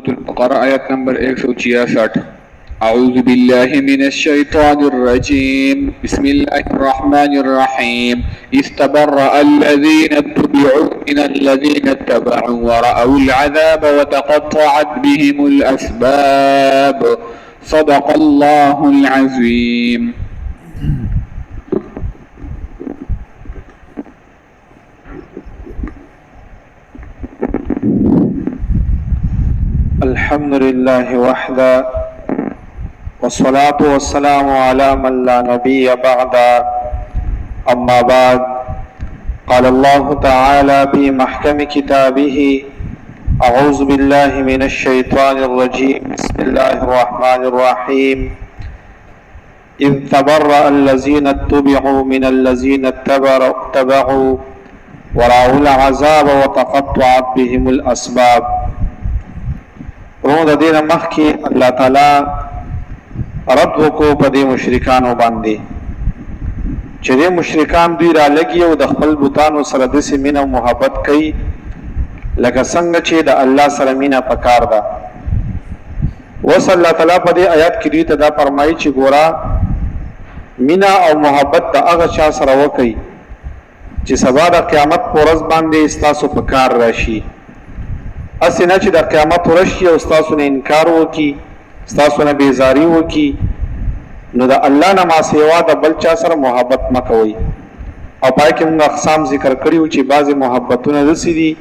البقرة آيات نمبر 166. أعوذ بالله من الشيطان الرجيم. بسم الله الرحمن الرحيم. استبرأ الذين اتبعوا من الذين اتبعوا ورأوا العذاب وتقطعت بهم الأسباب. صدق الله العظيم. الحمد لله وحده والصلاة والسلام على من لا نبي بعد. أما بعد، قال الله تعالى في محكم كتابه: أعوذ بالله من الشيطان الرجيم. بسم الله الرحمن الرحيم. إذ تبرأ الذين اتبعوا من الذين اتبعوا ورأوا العذاب وتقطعت بهم الأسباب. د دې مخکې الله تعالی رد وکړو په دې مشرکانو باندې چې دې مشرکان دوی را لګي او د خپل بوتانو سره داسې مینه او محبت کوي لکه څنګه چې د الله سره مینه پکار ده. اوس الله تعالی په دې آیات کې دوی ته دا فرمایي چې ګوره مینه او محبت د هغه چا سره وکړي چې سبا د قیامت په ورځ باندې ستاسو په کار راشي. اسی نه چې د قیامت ورشي او ستاسو نه انکار وکي، ستاسو نه بیزاری وکي، نو د الله نه ما سیوا د بل چا سره محبت مکوئ. او پای کې موږ اقسام ذکر کړیو چې بعضې محبتونه داسې دي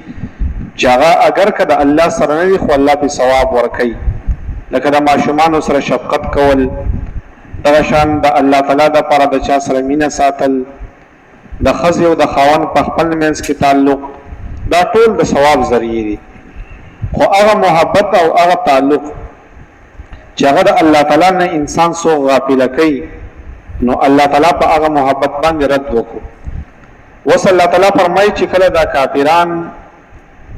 چې هغه اگر که د الله سره نه وي خو الله پې ثواب ورکوي، لکه د ماشومانو سره شفقت کول، دغه شان د الله تعالی دپاره د چا سره مینه ساتل، د ښځې او د خاوند په خپل منځ کې تعلق، دا ټول د ثواب ذریعې دي. خو هغه محبت او هغه تعلق چې هغه د الله تعالی نه انسان سو غافله کوي، نو الله تعالی په هغه محبت باندې رد وکړو. اوس الله تعالی فرمایي چې کله دا کافران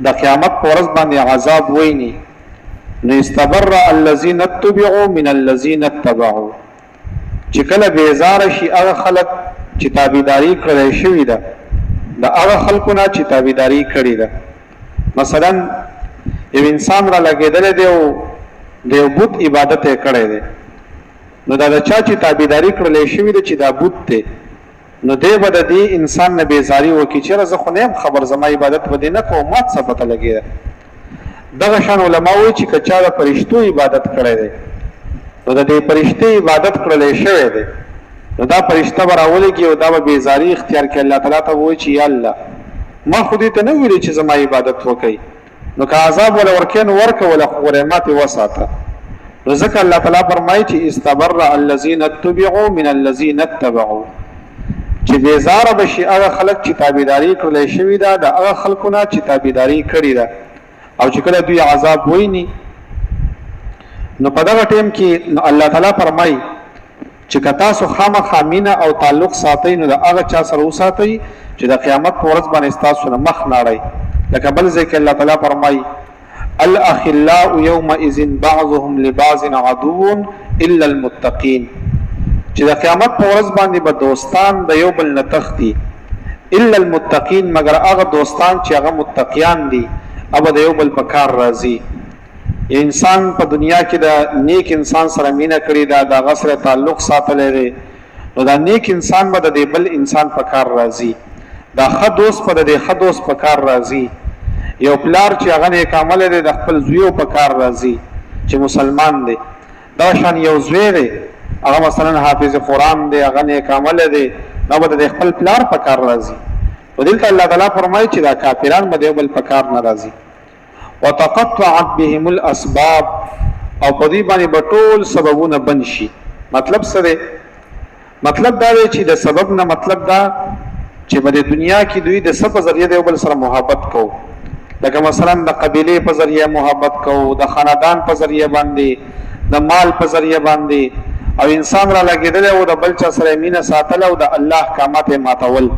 د قیامت په ورځ باندې عذاب ویني، نو استبرأ الذین اتبعوا من الذین اتبعوا، چې کله بیزاره شي هغه خلک چې تابعداري کړی شوي ده د هغه خلکو نه چې تابعداري کړې ده. مثلا یو انسان را لګېدلی دی او د یو بت عبادت یې کړی دی، نو دا د چا چې تابعداري کړلی شوي ده چې دا بت دی، نو دی به د دې انسان نه بیزاري وکړي چې یاره زه خو نه یم خبر، زما عبادت به دې نه کوم، ما څه پته لګېده. دغه شان علما وایي چې که چا د فرشتو عبادت کړی دی، نو د دې فرشتې عبادت کړلی شوی دی، نو دا فرشته به راولېږي او دا به بیزاري اختیار کړي. الله تعالی ته به وایي چې یا الله ما خو دې ته نه ویلې چې زما عبادت وکړئ، نو که عذاب ولا ورکې نو ورکه ولا خو ماتې وساته. نو ځکه الله تعالی فرمایي چې استبرأ الذین اتبعوا من الذین اتبعوا، چې بیزاره بشي هغه خلک چې تابعداري کړلی شوي ده د هغه خلکو نه چې تابعداري کړې ده، او چې کله دوی عذاب ویني نو په دغه ټیم کې نو الله تعالی فرمایي چې که تاسو خامخا مینه او تعلق ساتئ نو د هغه چا سره وساتئ چې د قیامت په ورځ باندې ستاسو نه مخ نه اړئ. لکه بل ځای کې الله تعالی فرمایي: الاخلاء یومئذ بعضهم لبعض عدو الا المتقین، چې د قیامت په ورځ باندې به دوستان د یو بل نه تښتي، الا المتقین، مگر هغه دوستان چې هغه متقیان دي، هغه د یو بل په کار راځي. انسان په دنیا کې د نیک انسان سره مینه کړې ده، د هغه سره تعلق ساتلی دی، نو دا نیک انسان به د دې بل انسان په کار راځي، دا ښه دوست په د دې ښه دوست په کار راځي. یو پلار چې هغه نیک عمله دی د خپل زویو په کار راځي چې مسلمان دی. دا شان یو زوی دی هغه مثلا حافظ قرآن دی، هغه نیک عمله دی، نو به د خپل پلار په کار راځي. نو دلته الله تعالی فرمایي چې دا کافران به د یو بل په کار نه راځي. وتقطعت بهم الاسباب، او په دې باندې به ټول سببونه بند شي. مطلب څه دی؟ مطلب دا دی چې د سبب نه مطلب دا چې په دنیا کې دوی د څه په ذریعه د یو بل سره محبت کوو، لکه مثلا د قبیلې په ذریعه محبت کوو، د خاندان په ذریعه باندې، د مال په ذریعه باندې، او انسان را لګېدلی او د بل چا سره مینه ساتل او د الله احکامات یې ماتول.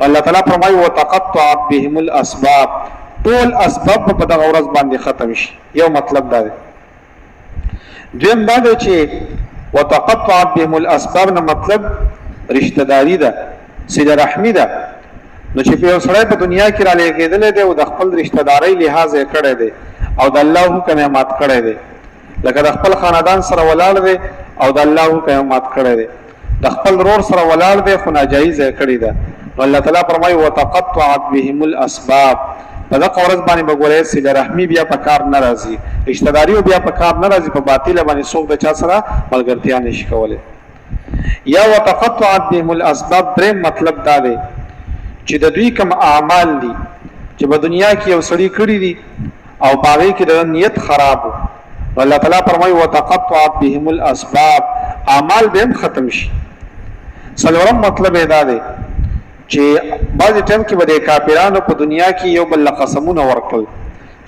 الله تعالی فرمایي: وتقطعت بهم الاسباب، ټول اسباب په دغه ورځ باندې ختم شي. یو مطلب دا دی. دویم دا دی چې وتقطعت بهم الاسباب نه مطلب رشتہ داری ده، صله رحمی ده. نو چې په یو سړی په دنیا کې را لېږېدلی دی او د خپل رشتہ دارۍ لحاظ یې کړی دی او د الله حکم یې مات کړی دی، لکه د خپل خاندان سره ولاړ دی او د الله حکم یې مات کړی دی، د خپل رور سره ولاړ دی خو ناجایز یې کړی ده. نو الله تعالی فرمایي وتقطعت بهم الاسباب، په دغه ورځ باندې به ګورئ صله رحمي بیا په کار نه راځي، رشته داري بیا په کار نه راځي، په باطله باندې څوک د چا سره ملګرتیا نشي کولی. یا وتقطعت بهم الاسباب دریم مطلب دا دی چې د دوی کوم اعمال دي چې په دنیا کې یو سړي کړي دي او باغې کې د نیت خراب وو، الله تعالی فرمایي وتقطعت بهم الاسباب، اعمال به هم ختم شي. څلورم مطلب یې دا دی چې بعضې ټایم کې به د کافرانو په دنیا کې یو بل قسمونه ورکړل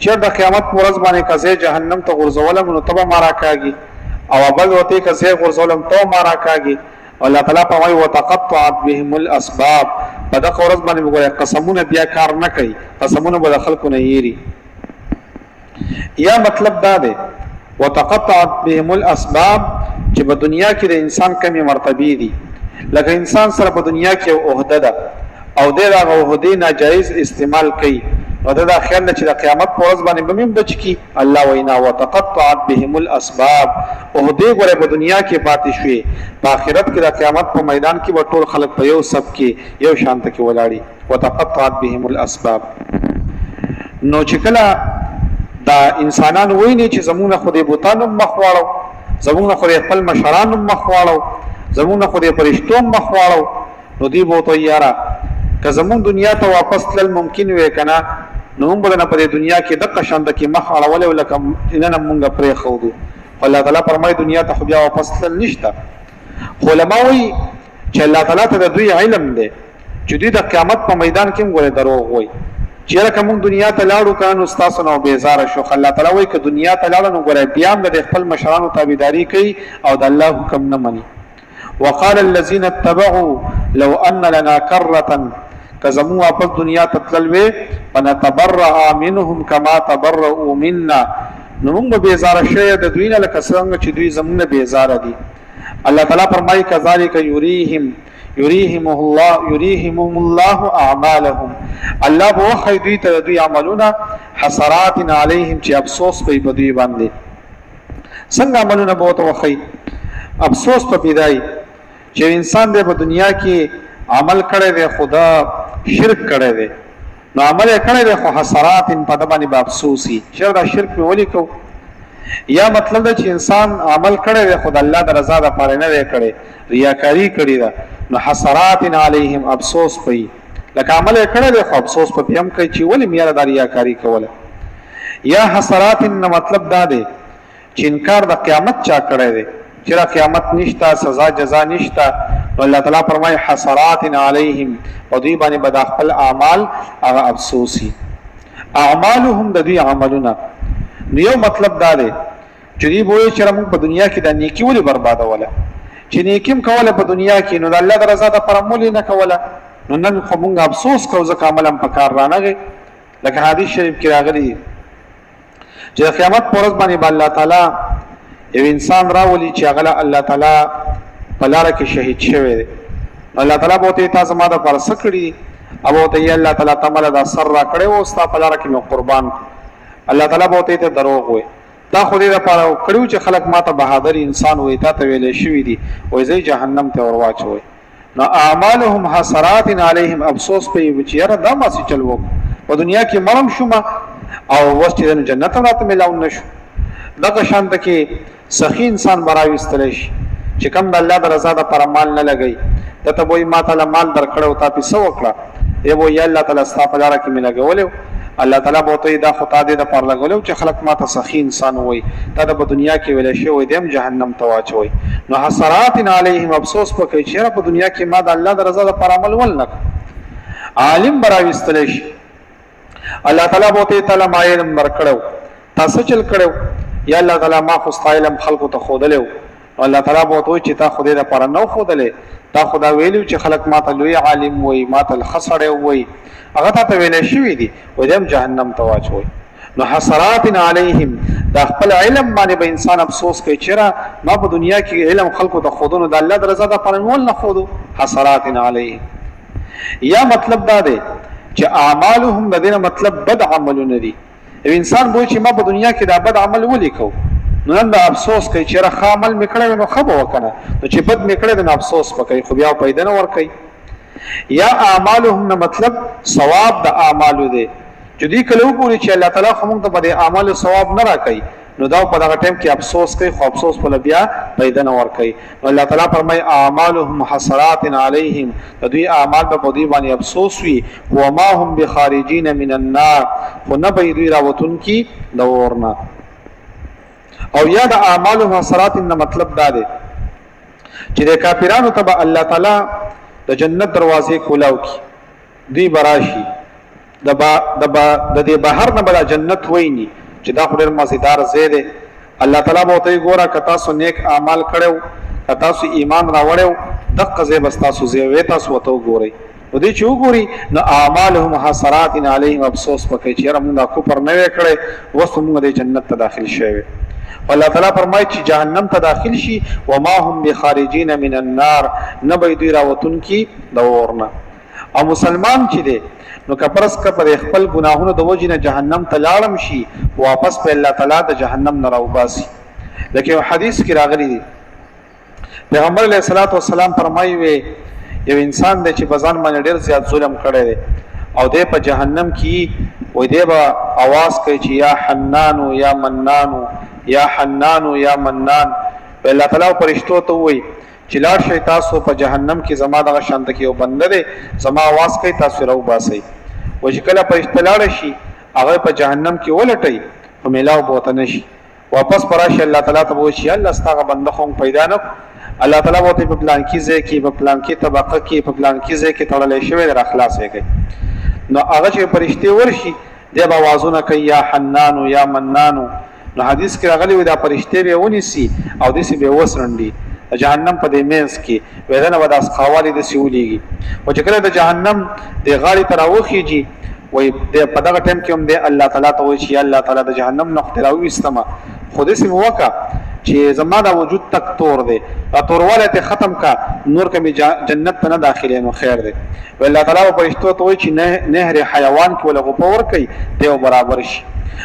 چې د قیامت په ورځ باندې که زه جهنم ته غورځولم نو ته به ما راکاږي او بل ورته که زه غورځولم ته ما راکاږي. الله تعالی فرمایي وتقطعت بهم الاسباب، په دغه ورځ باندې وګورئ قسمونه بیا کار نه کوي، قسمونه به د خلکو نه یېري. یا مطلب دا دی وتقطعت بهم الاسباب چې په دنیا کې د انسان کمی مرتبه دي، لکه انسان سره په دنیا کې یو عہده ده او د هغه عہدې ناجایز استعمال کوي، نو دا خیال ده چې د قیامت په ورځ باندې به هم بچ کی. الله وینا وتقطعت بهم الاسباب، عہدې ګوره په دنیا کې پاتې شوې، په آخرت کې د قیامت په میدان کې به ټول خلک په یو صف کې یو شان ته کې ولاړي. وتقطعت بهم الاسباب. نو چې کله دا انسانان ویني چې زمونږ خو د بوتانو مخ واړو، زمونږ خو د خپل مشرانو مخ واړو، زمونږ خو د فرشتو مخ واړو، نو دوی به ورته وایي یاره که زمونږ دنیا ته واپس تلل ممکن وی که نه نو موږ به نه په دې دنیا کې دقه شانته کې مخ اړولی لکه نن موږ پرېښودو. الله تعالی فرمایي دنیا ته خو بیا واپس تلل نشته. خو علما وایي چې الله تعالی ته د دوی علم دی چې دوی د قیامت په میدان کې هم ګورې دروغ وایي چې لکه موږ دنیا ته لاړو که نو ستاسو نه بېزاره شو. الله تعالی وایي که دنیا ته لاړه نو ګوره بیا هم د خپل مشرانو تابعداري کوي او د الله حکم نه مني. وقال الذين اتبعوا لو ان لنا كرة، کزمو واپس دنیا ته تللوي فنتبرأ منهم كما تبرؤوا منا، نو موږ به بیزاره شوی د دوی نه لکه څنګه چې دوی زموږ نه بیزاره دي. الله تعالی فرمایي كذلك يريهم الله اعمالهم، الله به وښیي دوی ته د دوی عملونه حسرات علیهم چې افسوس کوي په دوی باندې. څنګه عملونه به ورته وښیي؟ افسوس په پیدای چې انسان دی په دنیا کې عمل کړی دی خدا شرک کړی دی، نو عمل یې کړی دی خو حسرات په ده باندې به افسوس وي چې دا شرک مې ولې کوو. یا مطلب دا چې انسان عمل کړی دی خو د الله د رضا دپاره نه دی کړی، ریاکاري کړې ده، نو حسرات علیهم افسوس پي، لکه عمل یې کړی دی خو افسوس په هم کوي چې ولې مې دا ریاکاري کوله. یا حسرات نه مطلب دا دی چې انکار د قیامت چا کړی دی چې را قیامت نشته، سزا جزا نشته، نو الله تعالی فرمایي حسرات علیهم، او دوی باندې به د خپل اعمال هغه افسوسي. اعمالهم د دوی عملونه. نو یو مطلب دا دی چې دوی به وایي چې موږ په دنیا کې د نیکي ولې بربادوله، چې نیکي هم کوله په دنیا کې نو د الله د رضا دپاره ولې نه کوله، نو نن خو موږ افسوس کوو ځکه عمل هم په کار رانغی. لکه حدیث شریف کې راغلي چې د قیامت په ورځ باندې به الله تعالی یو انسان راولي چې هغه الله تعالی په لاره کې شهید شوی دی، الله تعالی به ورته تا زما دپاره څه کړي، او به ورته الله تعالی ته مله دا سر را کړی و ستا په لاره کې مې قربان. الله تعالی به ورته ته دروغ وایي دا خو دې دپاره کړي و چې خلک ما ته بهادر انسان وایي، تا ته ویلی شوي دي وایي زه جهنم ته ور واچوئ. نو اعمالهم حسرات علیهم، افسوس کوي چې یاره دا ما څه چل وکړو، په دنیا کې مرم شومه او اوس چې جنت هم راته میلاو نه شو. دغه شانته کې سخي انسان به راویستلی شي چې کوم د الله د رضا دپاره مال نه لګوي، ده ته به وایي ما تعالی مال درکړی او تا پې څه وکړه، یا به وایي الله تعالی ستا په لاره کې مې لګولی و، الله تعالی به ورته وایي دا خو تا دې دپاره لګولی و چې خلک ما ته سخي انسان وایي، تا د په دنیا کې ویلی شوی دی هم جهنم ته واچوئ. نو حسرات علیهم، افسوس به کوي چې یاره په دنیا کې ما د الله د رضا دپاره عمل ول نه کړ. عالم به راویستلی شي، الله تعالی به ورته تعالی ما علم درکړی تا څه چل کړی، یا الله تعالی ما خو ستا علم خلکو ته ښودلی و، الله تعالی به ورته وایي چې تا خو دې دپاره نه و ښودلی، تا خو دا ویلي چې خلک ما ته لوی عالم وایي، ما ته ښه سړی وایي، هغه تا ته ویلی شوي دي وایي هم جهنم ته واچوئ. نو حسرات علیهم، دا خپل علم باندې به انسان افسوس کوي چې ما په دنیا کې علم خلکو ته ښودو نو د الله د رضا دپاره مې ول نه ښودو. حسرات علیهم. یا مطلب دا دی چې اعمالهم د دې نه مطلب بد عملونه دي، یو انسان وایي چې ما په دنیا کې دا بد عمل ولیکو نو نن دا افسوس کوي چې ښه عمل مې کړی نو ښه به وکنه نو چې بد مې کړی نو افسوس وکړي خو بیا پیدا نه ورکوي یا اعمالهم نه مطلب ثواب د اعمالو دی چې دوی کله وګوري چې الله تعالی خو موږ ته په اعمالو ثواب نه راکوي نو دا په دغه ټیم کې افسوس کوي خو افسوس په بیا پیدا نه ورکوي نو الله تعالی فرمایي اعمالهم حسرات علیهم د دوی اعمال په دوی باندې افسوس وي وما هم بخارجین من النار خو نه به دوی راوتونکي د اور نه او یا د اعمالهم حسرات نه مطلب دا دی چې د کافرانو ته الله تعالی د جنت دروازې کولاو کی دوی براشي د دې بهر نه بل جنت ویني چې دا خو ډېر مزیدار ځای دی الله تعالی به ورته ګوره که تاسو نیک اعمال کړو که تاسو ایمان راوړیو دغه ځای به ستاسو ځای وي تاسو ورته وګورئ نو دوی چې وګوري نو اعمالهم حسرات علیهم افسوس وکړي چې یاره موږ دا کفر نه وی کړی اوس موږ د جنت ته داخل شوي الله تعالی فرمایي چې جهنم ته داخل شي وما هم بخارجین من النار نه به دوی راوتونکي د اور نه او مسلمان چې دی نو کپرس کا پر خپل گناهونو د وجې نه جهنم ته لاړم شي واپس په الله تعالی د جهنم نه راوباسي لکه حدیث کې راغلی دی پیغمبر علیه الصلاۃ والسلام فرمایي وي یو انسان دی چې په ځان باندې ډېر زیات ظلم کړی دی او دی په جهنم کې وای دی به आवाज کوي چې یا حنان یا منان یا حنان یا منان الله تعالی فرشتو ته وای چې لاړ شي تاسو په جهنم کې زما دغه شانت کې یو بنده دی زما आवाज کوي تاسو راو باسي و چې کله فرشته لاړ شي هغه په جهنم کې ولټي او ملاو بوته نشي واپس پراشه الله تعالی ته وای چې الله ستاسو بنده خو پیدا نه الله تعالی وته په پلان کې ځای کې په پلان کې طبقه کې په پلان کې ځای کې تړلې شوی در اخلاص یې کوي نو هغه چې فرشته ورشي دی به आवाजونه کوي یا حنان یا منان نو حدیث کې راغلی و دا فرشته به ونیسي او دسی به وسرندي جهنم په دې مینس کې ودانه ودا اسخوالی د سیولېږي او چې کله د جهنم د غاړي تر اوخیږي وای د په دغه ټیم کې هم د الله تعالی ته وایي چې الله تعالی د جهنم نه اختراوي استما خو دې سم وکا چې زماده وجود تک تور دی او تورواله ته ختم کا نور کمی جنت ته نه داخلي نو خیر دی والله تعالی په پښتو ته وایي چې نهر حیوان کې ولا غپور کوي ته برابر شي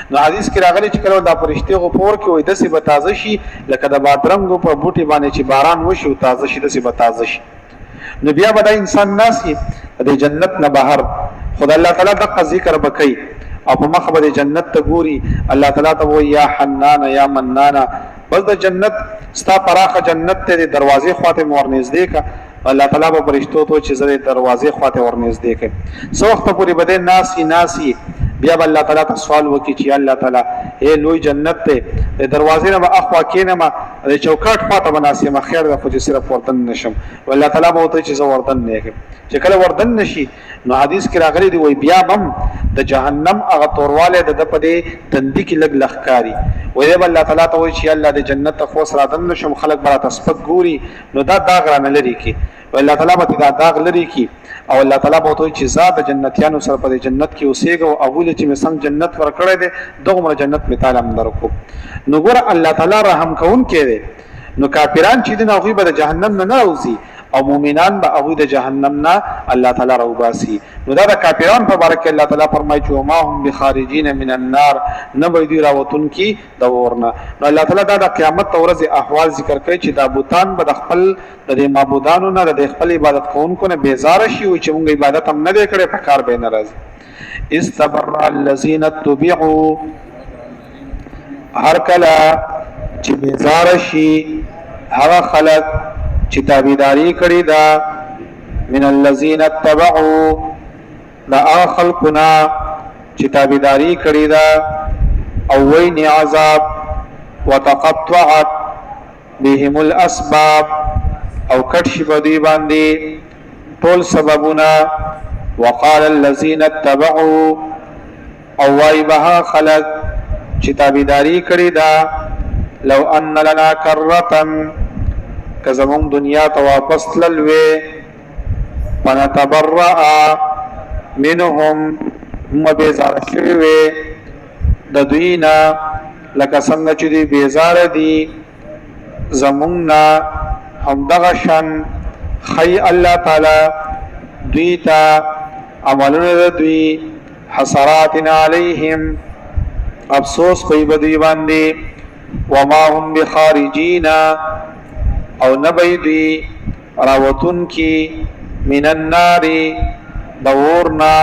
نو حدیث کې راغلی چې کله دا فرشتي غپور کې وای دسي به تازه شي لکه د بادرنګو په بوټي باندې چې باران وشي او تازه شي دسي به تازه شي نو بیا به انسان ناسي د جنت نه بهر خدای الله تعالی د ذکر بکای او په مخ به جنت ته ګوري الله تعالی ته وای یا حنان یا منان بس د جنت ستا پراخه جنت ته دروازې خواته ورنږدې کا الله تعالی به فرشتو ته چې زره دروازې خواته ورنږدې کړي سو وخت پورې بده ناسي بیا الله تعالی ته سوال وکړي چې الله تعالی اے لوی جنت ته دروازې نه اخوا کینما د چوکاټ خواته بناسي ما خیر د خو چې صرف وردن نشم والله تعالی به ته چې زه وردن نه کړم چې کله وردن نشي نو حدیث کې راغلی دی وای بیا بم د جهنم هغه تورواله د پدې تندې کې لګ لخکاری وای دی الله تعالی ته وای چې الله د جنت ته خو سره دن نشم خلق برا تسبق ګوري نو دا داغ را نه لري کی والله تعالی به دا داغ لري کی او الله تعالی به ته چې ذات جنتیانو سره په جنت کې اوسېګو او اول چې مسنګ جنت ورکړې ده دغه جنت می تعالی درکو نو ګور الله تعالی رحم کون کړي نو کافران چې د نوغي به جهنم نه راوځي او مؤمنان به هغه د جهنم نه الله تعالی راوباسي نو دا د کافرانو په باره کې الله تعالی فرمایي چې ما هم بخارجین من النار نه به دوی راوتون کی د ورنه نو الله تعالی دا د قیامت ورځ احوال ذکر کوي چې د بوتان به د خپل د معبودانو نه د خپل عبادت کوونکو نه بیزار شي او چې موږ عبادت هم نه کړي په کار به ناراضي استبر الذين تبعوا هر کله چې بیزار شي هغه خلق چې تابعداري کړی دا من الذين اتبعوا دا خلقنا چې تابعداري کړی دا او وین عذاب وتقطعت بهم الاسباب او کټ شي په دی باندې ټول سببونه وقال الذين اتبعوا او وای به خلق چې تابعداري کړی دا لو ان لنا کرتن که زمون دنیا ته واپس تللوي فنتبرأ منهم هم بیزار شوي د دوینا لکه څنګه چې دی بیزار دي زموننا هم دغه شان خی الله تعالی دوی ته عملونه دوی حسرات علیهم افسوس پی بدی باندې وما هم بخارجین او نبی دی راوتن کی من النار دورنا